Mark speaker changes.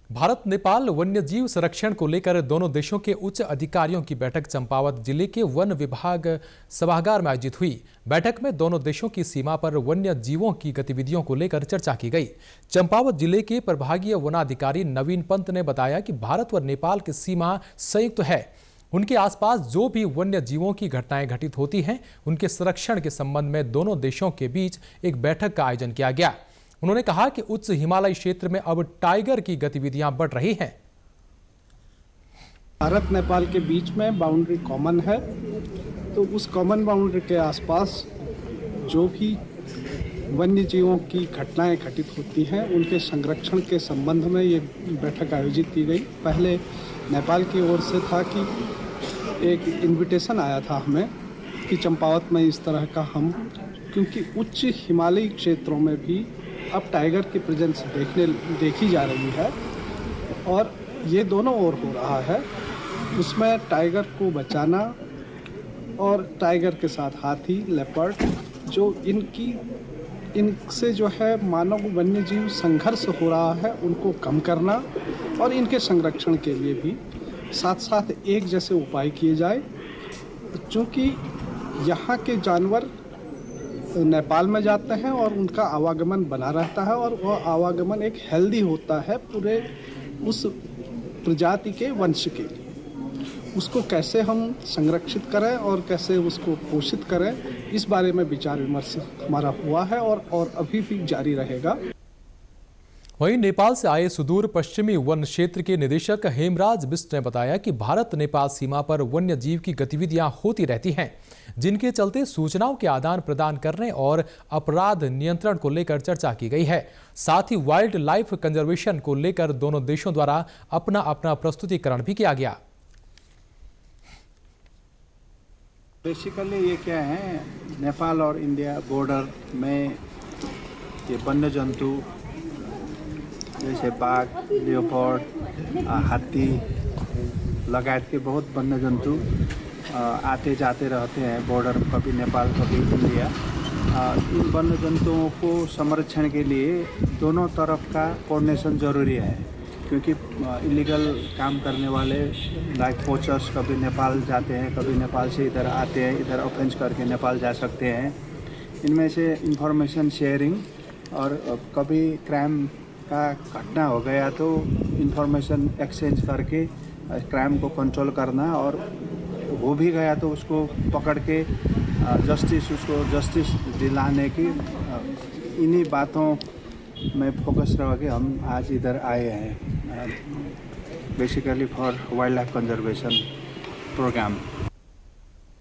Speaker 1: भारत नेपाल वन्यजीव संरक्षण को लेकर दोनों देशों के उच्च अधिकारियों की बैठक चंपावत जिले के वन विभाग सभागार में आयोजित हुई। बैठक में दोनों देशों की सीमा पर वन्य जीवों की गतिविधियों को लेकर चर्चा की गई। चंपावत जिले के प्रभागीय वनाधिकारी नवीन पंत ने बताया कि भारत व नेपाल की सीमा संयुक्त है। उनके आसपास जो भी वन्य जीवों की घटनाएं घटित होती हैं, उनके संरक्षण के संबंध में दोनों देशों के बीच एक बैठक का आयोजन किया गया। उन्होंने कहा कि उच्च हिमालयी क्षेत्र में अब टाइगर की गतिविधियां बढ़ रही हैं।
Speaker 2: भारत नेपाल के बीच में बाउंड्री कॉमन है, तो उस कॉमन बाउंड्री के आसपास जो भी वन्य जीवों की घटनाएं घटित होती हैं, उनके संरक्षण के संबंध में ये बैठक आयोजित की गई। पहले नेपाल की ओर से था कि एक इनविटेशन आया था हमें कि चंपावत में इस तरह का क्योंकि उच्च हिमालयी क्षेत्रों में भी अब टाइगर की प्रेजेंस देखी जा रही है और ये दोनों ओर हो रहा है। उसमें टाइगर को बचाना और टाइगर के साथ हाथी, लेपर्ड, जो इनसे जो है मानव वन्यजीव संघर्ष हो रहा है, उनको कम करना और इनके संरक्षण के लिए भी साथ साथ एक जैसे उपाय किए जाए। चूँकि यहाँ के जानवर नेपाल में जाते हैं और उनका आवागमन बना रहता है और वह आवागमन एक हेल्दी होता है पूरे उस प्रजाति के वंश के लिए। उसको कैसे हम संरक्षित करें और कैसे उसको पोषित करें, इस बारे में विचार विमर्श हमारा हुआ है और अभी भी जारी रहेगा।
Speaker 1: वहीं नेपाल से आए सुदूर पश्चिमी वन क्षेत्र के निदेशक हेमराज बिष्ट ने बताया कि भारत नेपाल सीमा पर वन्य जीव की गतिविधियां होती रहती हैं, जिनके चलते सूचनाओं के आदान प्रदान करने और अपराध नियंत्रण को लेकर चर्चा की गई है। साथ ही वाइल्ड लाइफ कंजर्वेशन को लेकर दोनों देशों द्वारा अपना अपना प्रस्तुतिकरण भी किया गया।
Speaker 3: बेसिकली ये क्या है, नेपाल और इंडिया बॉर्डर में ये वन्य जंतु जैसे बाघ, लियोपार्ड, हाथी लगायत के बहुत वन्य जंतु आते जाते रहते हैं बॉर्डर, कभी नेपाल कभी इंडिया। इन वन्य जंतुओं को संरक्षण के लिए दोनों तरफ का कोऑर्डिनेशन ज़रूरी है, क्योंकि इलीगल काम करने वाले लाइक पोचर्स कभी नेपाल जाते हैं, कभी नेपाल से इधर आते हैं, इधर ऑफेंस करके नेपाल जा सकते हैं। इनमें से इंफॉर्मेशन शेयरिंग और कभी क्राइम का घटना हो गया तो इंफॉर्मेशन एक्सचेंज करके क्राइम को कंट्रोल करना, और हो भी गया तो उसको पकड़ के जस्टिस दिलाने की, इन्हीं बातों में फोकस रह के हम आज इधर आए हैं, basically for wildlife conservation programme.